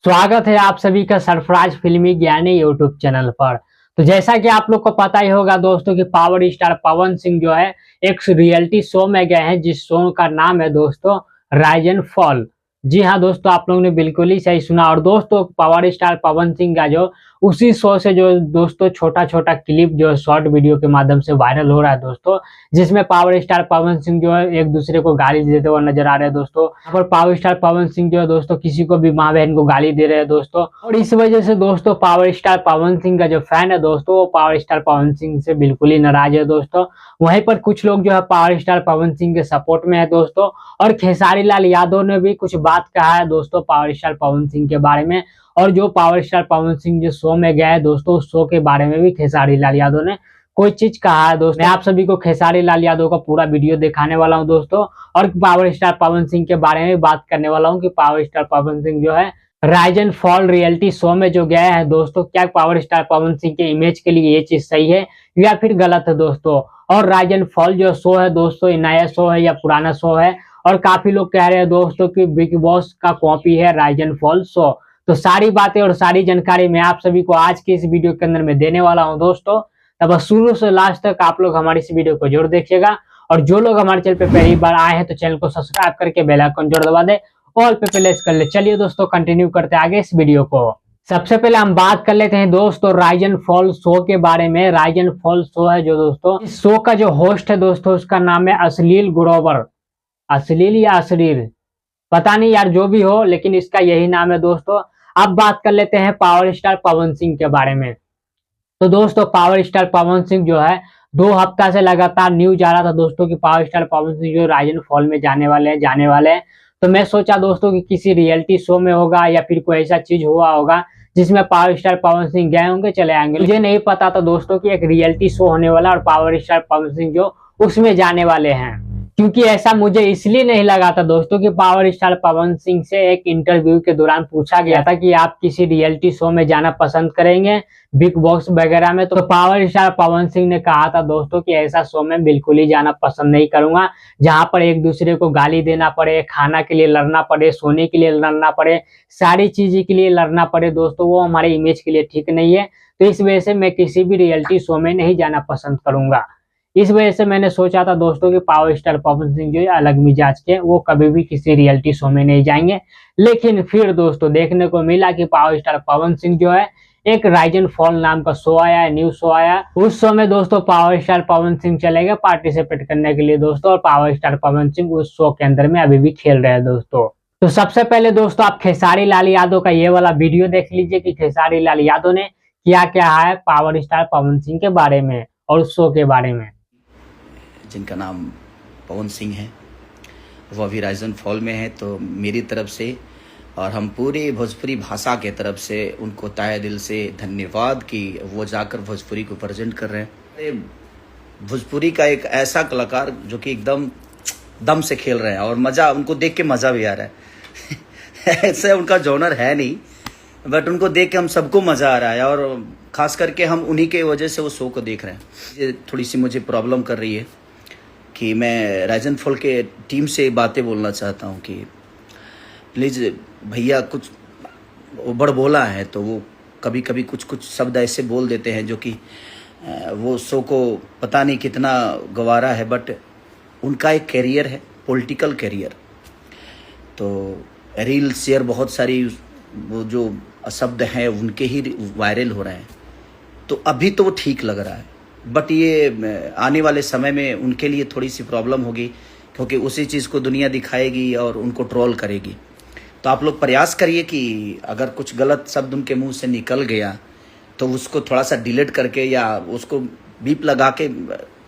स्वागत है आप सभी का सरफराज फिल्मी ज्ञानी यूट्यूब चैनल पर। तो जैसा कि आप लोग को पता ही होगा दोस्तों कि पावर स्टार पवन सिंह जो है एक रियलिटी शो में गए हैं, जिस शो का नाम है दोस्तों राइज एंड फॉल। जी हाँ दोस्तों, आप लोगों ने बिल्कुल ही सही सुना। और दोस्तों पावर स्टार पवन सिंह का जो उसी शो से जो दोस्तों छोटा छोटा क्लिप जो शॉर्ट वीडियो के माध्यम से वायरल हो रहा है दोस्तों, जिसमें पावर स्टार पवन सिंह जो है एक दूसरे को गाली देते हुए नजर आ रहे हैं दोस्तों। यहाँ पर पावर स्टार पवन सिंह जो है दोस्तों किसी को भी माँ बहन को गाली दे रहे हैं दोस्तों। और इस वजह से दोस्तों पावर स्टार पवन सिंह का जो फैन है दोस्तों, वो पावर स्टार पवन सिंह से बिल्कुल ही नाराज है दोस्तों। वहीं पर कुछ लोग जो है पावर स्टार पवन सिंह के सपोर्ट में है दोस्तों। और खेसारी लाल यादव ने भी कुछ बात कहा है दोस्तों पावर स्टार पवन सिंह के बारे में। और जो पावर स्टार पवन सिंह जो शो में गया है दोस्तों, उस शो के बारे में भी खेसारी लाल यादव ने कोई चीज कहा है दोस्तों। मैं आप सभी को खेसारी लाल यादव का पूरा वीडियो दिखाने वाला हूं दोस्तों, और पावर स्टार पवन सिंह के बारे में बात करने वाला हूं कि पावर स्टार पवन सिंह जो है rise and fall reality show में जो गया है दोस्तों, क्या पावर स्टार पवन सिंह के इमेज के लिए ये चीज सही है या फिर गलत है दोस्तों। और राइज एंड फॉल जो शो है दोस्तों, ये नया शो है या पुराना शो है। और काफी लोग कह रहे हैं दोस्तों कि बिग बॉस का कॉपी है राइज एंड फॉल शो। तो सारी बातें और सारी जानकारी मैं आप सभी को आज के इस वीडियो के अंदर में देने वाला हूं दोस्तों। तब शुरू से लास्ट तक आप लोग हमारी इस वीडियो को जरूर देखिएगा। और जो लोग हमारे चैनल पे पहली बार आए हैं तो चैनल को सब्सक्राइब करके बेल आइकन जरूर दबा दे, ऑल पे प्लेस कर ले। चलिए दोस्तों कंटिन्यू करते हैं आगे इस वीडियो को। सबसे पहले हम बात कर लेते हैं दोस्तों राइज एंड फॉल शो के बारे में। राइज एंड फॉल शो है जो दोस्तों, इस शो का जो होस्ट है दोस्तों, उसका नाम है अश्लील ग्रोवर। अश्लील या अश्लील पता नहीं यार, जो भी हो, लेकिन इसका यही नाम है दोस्तों। अब बात कर लेते हैं पावर स्टार पवन सिंह के बारे में। तो दोस्तों पावर स्टार पवन सिंह जो है 2 हफ्ता से लगातार न्यूज आ रहा था दोस्तों कि पावर स्टार पवन सिंह जो राइज एंड फॉल में जाने वाले हैं। तो मैं सोचा दोस्तों कि किसी रियलिटी शो में होगा या फिर कोई ऐसा चीज हुआ होगा जिसमें पावर स्टार पवन सिंह गए होंगे, चले आएंगे। मुझे नहीं पता था दोस्तों कि एक रियलिटी शो होने वाला और पावर स्टार पवन सिंह जो उसमें जाने वाले हैं। क्योंकि ऐसा मुझे इसलिए नहीं लगा था दोस्तों कि पावर स्टार पवन सिंह से एक इंटरव्यू के दौरान पूछा गया था कि आप किसी रियलिटी शो में जाना पसंद करेंगे बिग बॉस वगैरह में। तो पावर स्टार पवन सिंह ने कहा था दोस्तों कि ऐसा शो में बिल्कुल ही जाना पसंद नहीं करूंगा जहां पर एक दूसरे को गाली देना पड़े, खाना के लिए लड़ना पड़े, सोने के लिए लड़ना पड़े, सारी चीज के लिए लड़ना पड़े दोस्तों। वो हमारे इमेज के लिए ठीक नहीं है। तो इस वजह से मैं किसी भी रियलिटी शो में नहीं जाना पसंद करूंगा। इस वजह से मैंने सोचा था दोस्तों कि पावर स्टार पवन सिंह जो है अलग मिजाज के, वो कभी भी किसी रियलिटी शो में नहीं जाएंगे। लेकिन फिर दोस्तों देखने को मिला कि पावर स्टार पवन सिंह जो है एक राइज एंड फॉल नाम का शो आया है, न्यू शो आया। उस शो में दोस्तों पावर स्टार पवन सिंह चले गए पार्टिसिपेट करने के लिए दोस्तों। और पावर स्टार पवन सिंह उस शो के अंदर में अभी भी खेल रहे हैं दोस्तों। तो सबसे पहले दोस्तों आप खेसारी लाल यादव का ये वाला वीडियो देख लीजिए कि खेसारी लाल यादव ने क्या क्या है पावर स्टार पवन सिंह के बारे में और उस शो के बारे में। जिनका नाम पवन सिंह है, वो अभी राइज एंड फॉल में है। तो मेरी तरफ से और हम पूरी भोजपुरी भाषा के तरफ से उनको तहे दिल से धन्यवाद कि वो जाकर भोजपुरी को प्रेजेंट कर रहे हैं। भोजपुरी का एक ऐसा कलाकार जो कि एकदम दम से खेल रहे हैं और मज़ा, उनको देख के मज़ा भी आ रहा है। ऐसे उनका जॉनर है नहीं, बट उनको देख के हम सबको मज़ा आ रहा है। और ख़ास करके हम उन्हीं के वजह से वो शो को देख रहे हैं। ये थोड़ी सी मुझे प्रॉब्लम कर रही है कि मैं राइज एंड फॉल के टीम से बातें बोलना चाहता हूँ कि प्लीज़ भैया, कुछ बड़ बोला है तो वो कभी कभी कुछ कुछ शब्द ऐसे बोल देते हैं जो कि वो शो को पता नहीं कितना गंवारा है, बट उनका एक कैरियर है, पॉलिटिकल कैरियर। तो रील शेयर बहुत सारी वो जो शब्द हैं उनके ही वायरल हो रहे हैं। तो अभी तो वो ठीक लग रहा है, बट ये आने वाले समय में उनके लिए थोड़ी सी प्रॉब्लम होगी, क्योंकि उसी चीज़ को दुनिया दिखाएगी और उनको ट्रोल करेगी। तो आप लोग प्रयास करिए कि अगर कुछ गलत शब्द उनके मुंह से निकल गया तो उसको थोड़ा सा डिलीट करके या उसको बीप लगा के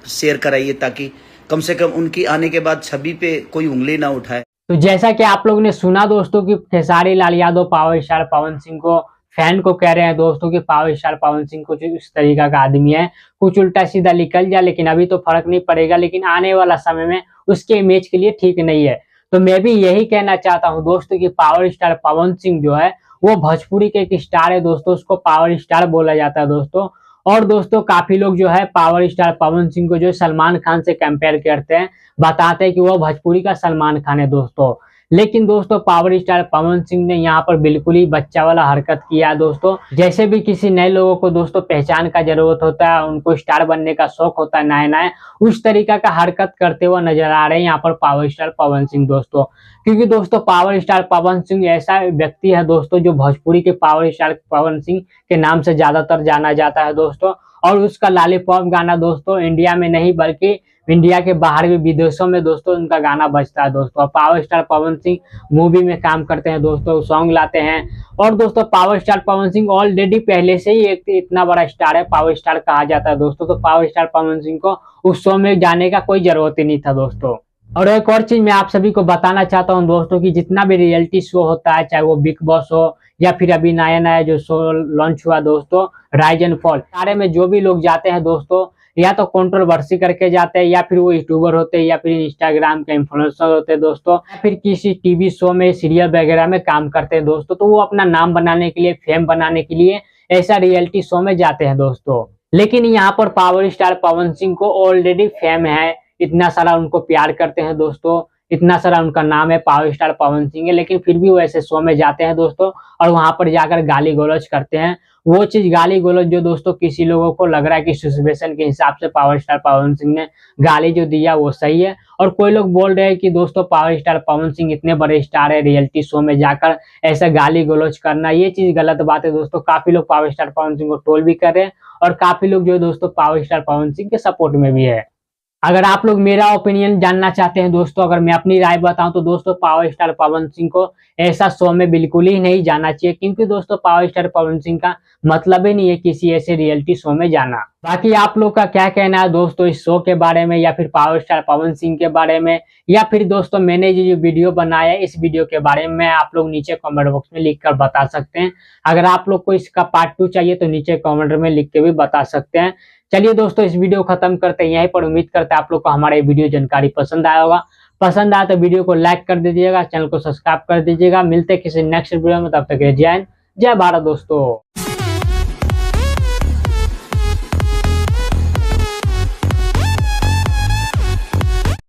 शेयर कराइए, ताकि कम से कम उनकी आने के बाद छवि पे कोई उंगली ना उठाए। तो जैसा कि आप लोगों ने सुना दोस्तों कि खेसारी लाल यादव पावर स्टार पवन सिंह को फैन को कह रहे हैं दोस्तों कि पावर स्टार पवन सिंह कुछ इस तरीका का आदमी है, कुछ उल्टा सीधा निकल जाए, लेकिन अभी तो फर्क नहीं पड़ेगा, लेकिन आने वाला समय में उसके इमेज के लिए ठीक नहीं है। तो मैं भी यही कहना चाहता हूं दोस्तों कि पावर स्टार पवन सिंह जो है वो भोजपुरी के एक स्टार है दोस्तों, उसको पावर स्टार बोला जाता है दोस्तों। और दोस्तों काफी लोग जो है पावर स्टार पवन सिंह को जो सलमान खान से कंपेयर करते हैं, बताते हैं कि वो भोजपुरी का सलमान खान है दोस्तों। लेकिन दोस्तों पावर स्टार पवन सिंह ने यहाँ पर बिल्कुल ही बच्चा वाला हरकत किया है दोस्तों। जैसे भी किसी नए लोगों को दोस्तों पहचान का जरूरत होता है, उनको स्टार बनने का शौक होता है नए नए, उस तरीका का हरकत करते हुए नजर आ रहे हैं यहाँ पर पावर स्टार पवन सिंह दोस्तों। क्योंकि दोस्तों पावर स्टार पवन सिंह ऐसा व्यक्ति है दोस्तों जो भोजपुरी के पावर स्टार पवन सिंह के नाम से ज्यादातर जाना जाता है दोस्तों। और उसका लॉलीपॉप गाना दोस्तों इंडिया में नहीं बल्कि इंडिया के बाहर भी विदेशों में दोस्तों उनका गाना बजता है दोस्तों। Power star Pawan Singh movie में काम करते हैं दोस्तों, सॉन्ग लाते हैं। और दोस्तों power star Pawan Singh already पहले से ही एक इतना बड़ा स्टार है, पावर स्टार कहा जाता है दोस्तों। तो पावर स्टार पवन सिंह को उस शो में जाने का कोई जरूरत ही नहीं था दोस्तों। और एक और चीज मैं आप सभी को बताना चाहता हूँ दोस्तों कि जितना भी रियलिटी शो होता है, चाहे वो बिग बॉस हो या फिर अभी नया नया जो शो लॉन्च हुआ दोस्तों राइज एंड फॉल, सारे में जो भी लोग जाते हैं दोस्तों या तो कंट्रोवर्सी करके जाते हैं, या फिर वो यूट्यूबर होते हैं, या फिर इंस्टाग्राम के इन्फ्लुएंसर होते हैं दोस्तों, या फिर किसी टीवी शो में सीरियल वगैरह में काम करते हैं दोस्तों। तो वो अपना नाम बनाने के लिए, फेम बनाने के लिए ऐसा रियलिटी शो में जाते हैं दोस्तों। लेकिन यहाँ पर पावर स्टार पवन सिंह को ऑलरेडी फेम है, इतना सारा उनको प्यार करते हैं दोस्तों, इतना सारा उनका नाम है पावर स्टार पवन सिंह है, लेकिन फिर भी वो ऐसे शो में जाते हैं दोस्तों और वहां पर जाकर गाली गलौज करते हैं। वो चीज गाली गलौज जो दोस्तों किसी लोगों को लग रहा है कि सिचुएशन के हिसाब से पावर स्टार पवन सिंह ने गाली जो दिया वो सही है, और कोई लोग बोल रहे हैं कि दोस्तों पावर स्टार पवन सिंह इतने बड़े स्टार है, रियलिटी शो में जाकर ऐसा गाली गलौज करना ये चीज गलत बात है दोस्तों। काफी लोग पावर स्टार पवन सिंह को ट्रोल भी कर रहे हैं और काफी लोग जो दोस्तों पावर स्टार पवन सिंह के सपोर्ट में भी है। अगर आप लोग मेरा ओपिनियन जानना चाहते हैं दोस्तों, अगर मैं अपनी राय बताऊं तो दोस्तों पावर स्टार पवन सिंह को ऐसा शो में बिल्कुल ही नहीं जाना चाहिए, क्योंकि दोस्तों पावर स्टार पवन सिंह का मतलब ही नहीं है किसी ऐसे रियलिटी शो में जाना। बाकी आप लोग का क्या कहना है दोस्तों इस शो के बारे में, या फिर पावर स्टार पवन सिंह के बारे में, या फिर दोस्तों मैंने जो वीडियो बनाया है इस वीडियो के बारे में, आप लोग नीचे कमेंट बॉक्स में लिख कर बता सकते हैं। अगर आप लोग को इसका पार्ट 2 चाहिए तो नीचे कमेंट में लिख के भी बता सकते हैं। चलिए दोस्तों इस वीडियो को खत्म करते हैं यहीं पर। उम्मीद करते हैं आप लोग को हमारा ये वीडियो जानकारी पसंद आया होगा। पसंद आया तो वीडियो को लाइक कर दीजिएगा, चैनल को सब्सक्राइब कर दीजिएगा। मिलते हैं किसी नेक्स्ट वीडियो में, तब तक जय हिंद जय भारत दोस्तों।